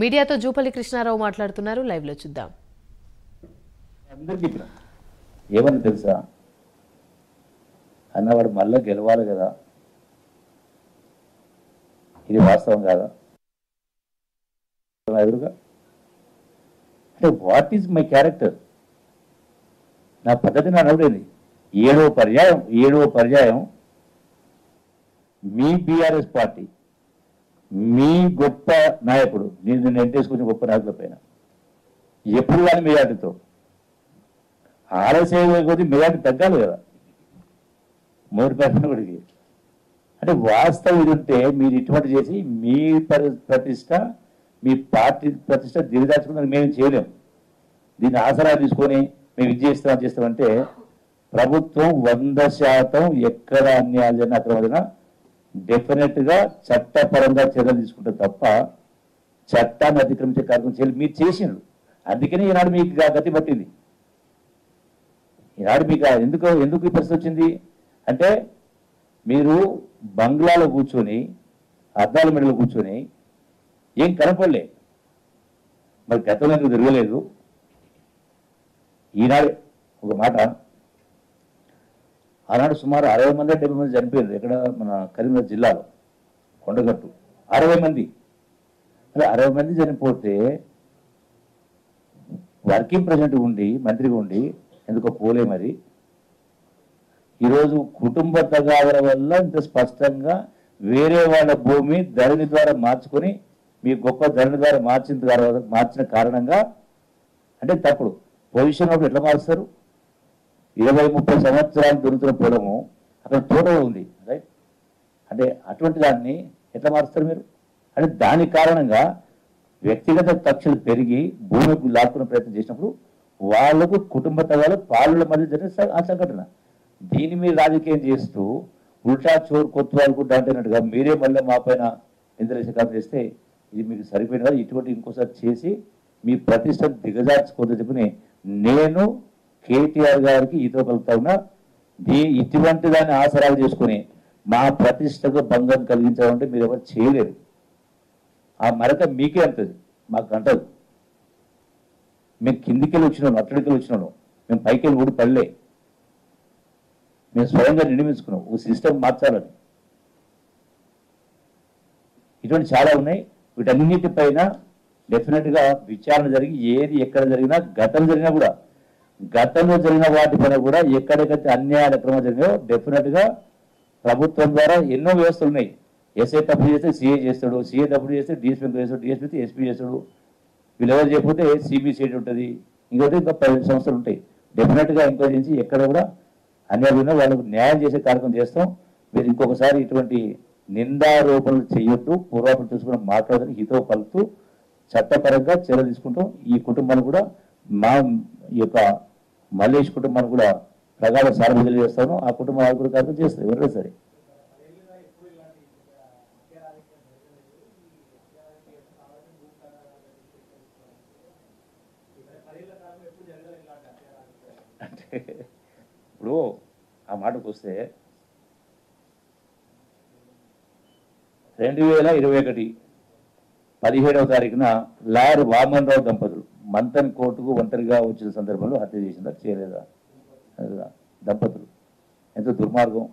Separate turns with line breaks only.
మీడియాతో జూపల్లి కృష్ణారావు మాట్లాడుతున్నారు, లైవ్ లో చూద్దాం.
అందరికీ ఏమని తెలుసా అన్నవాడు మళ్ళీ గెలవాలి కదా, ఇది వాస్తవం కాదా ఎదురుగా? అంటే వాట్ ఈజ్ మై క్యారెక్టర్, నా పద్ధతి నా నవ్వుడేది. ఏడవ పర్యాయం మీ బీఆర్ఎస్ పార్టీ, మీ గొప్ప నాయకుడు, నేను ఎంటేసుకునే గొప్ప నాయకుల పైన ఎప్పుడు కానీ మెజార్టీతో ఆలస్యం కొద్ది మెజార్టీ తగ్గాలి కదా మొదటి పేరుడికి. అంటే వాస్తవం ఇది ఉంటే మీరు ఇటువంటి చేసి మీ ప్రతిష్ట, మీ పార్టీ ప్రతిష్ట దిగదార్చుకున్నది మేము చేయలేము. దీన్ని ఆసరా తీసుకొని మేము ఇది చేస్తామంటే ప్రభుత్వం 100% ఎక్కడ అన్యాయాలు జరిగిన అక్రమమైనా డెఫినెట్గా చట్టపరంగా చర్యలు తీసుకుంటారు తప్ప చట్టాన్ని అతిక్రమించే కార్యక్రమం చేయాలి. మీరు చేసినారు, అందుకనే ఈనాడు మీకు గతి పట్టింది. ఈనాడు మీకు ఎందుకు ఈ పరిస్థితి వచ్చింది అంటే మీరు బంగ్లాలో కూర్చొని, అద్దాల మెడలో కూర్చొని ఏం కనపడలే. మరి గతంలో ఎందుకు తిరగలేదు? ఈనాడు ఒక మాట, ఆనాడు సుమారు 60 మంది 70 మంది చనిపోయారు. ఎక్కడ? మన కరీంనగర్ జిల్లాలో కొండగట్టు 60 మంది. అలా 60 మంది చనిపోతే వర్కింగ్ ప్రెసిడెంట్ ఉండి, మంత్రిగా ఉండి ఎందుకో పోలే. మరి ఈరోజు కుటుంబ తగాదల వల్ల ఇంత స్పష్టంగా వేరే వాళ్ళ భూమి ధరణి ద్వారా మార్చుకొని మీ గొప్ప ధరణి ద్వారా మార్చిన కారణంగా అంటే తప్పుడు పొజిషన్ ఎట్లా మారుస్తారు? 20-30 సంవత్సరాలు దొరుకుతున్న పొలము అక్కడ తోట ఉంది, రైట్? అంటే అటువంటి దాన్ని ఎట్లా మారుస్తారు మీరు? అంటే దాని కారణంగా వ్యక్తిగత కక్షలు పెరిగి భూమికి లాక్కునే ప్రయత్నం చేసినప్పుడు వాళ్లకు కుటుంబ తగాలు పాలుల మధ్య జరిగిన ఆ సంఘటన. దీన్ని మీరు రాజకీయం చేస్తూ ఉల్టా చోరు కొత్తవాళ్ళకు అంటున్నట్టుగా మీరే మళ్ళీ మా పైన ఇంద్రశకాలు చేస్తే ఇది మీకు సరిపోయిన కాదు. ఇటువంటి ఇంకోసారి చేసి మీ ప్రతిష్టను దిగజార్చుకోవద్దని చెప్పి నేను కేటీఆర్ గారికి ఈతో కలుగుతా ఉన్నా. ఇటువంటి దాన్ని ఆసరాలు చేసుకుని మా ప్రతిష్టకు భంగం కలిగించాలంటే మీరు ఎవరు చేయలేరు. ఆ మరక మీకే అంటది, మాకు అంటదు. మేము కిందికెళ్ళి వచ్చినాను, అట్టడికెళ్ళి వచ్చినాను, మేము పైకెళ్ళి ఊడి పడలే. మేము స్వయంగా నిర్మించుకున్నాం ఓ సిస్టమ్ మార్చాలని. ఇటువంటి చాలా ఉన్నాయి. వీటన్నిటిపైన డెఫినెట్గా విచారణ జరిగి ఏది ఎక్కడ జరిగినా, గతంలో జరిగిన వాటిపైన కూడా ఎక్కడెక్కడైతే అన్యాయాలు అక్రమం జరిగినాయో డెఫినెట్గా ప్రభుత్వం ద్వారా ఎన్నో వ్యవస్థలు ఉన్నాయి. ఎస్ఐ తప్పుడు చేస్తే సిఐ చేస్తాడు, సిఐ తప్పుడు చేస్తే డిఎస్పీ చేస్తాడు, డిఎస్పీ ఎస్పీ చేస్తాడు. వీళ్ళు ఎవరు చేయకపోతే సిబిసిఐడి ఉంటుంది, ఇంకా ప్రైవేట్ సంస్థలు ఉంటాయి. డెఫినెట్గా ఎంక్వైరీ చేసి ఎక్కడ కూడా అన్యాయం ఉన్నా వాళ్ళకు న్యాయం చేసే కార్యక్రమం చేస్తాం. మీరు ఇంకొకసారి ఇటువంటి నిందారోపణలు చేయొద్దు, పూర్వాపణ చూసుకుని మాట్లాడదని హితో పలుకుతూ చట్టపరంగా చర్యలు తీసుకుంటాం. ఈ కుటుంబాన్ని కూడా మా యొక్క మల్లేష్ కుటుంబాన్ని కూడా ప్రగాఢ సానుభూతులు చేస్తాను. ఆ కుటుంబ నాయకుడు కార్యక్రమం చేస్తారు ఎవరైనా సరే. అంటే ఇప్పుడు ఆ మాటకు వస్తే 2021 17వ తారీఖున లాయర్ వామన్ రావు దంపతులు మంతన్ కోర్టుకు ఒంటరిగా వచ్చిన సందర్భంలో హత్య చేసిందా చేయలేదా? దంపతులు ఎంత దుర్మార్గం!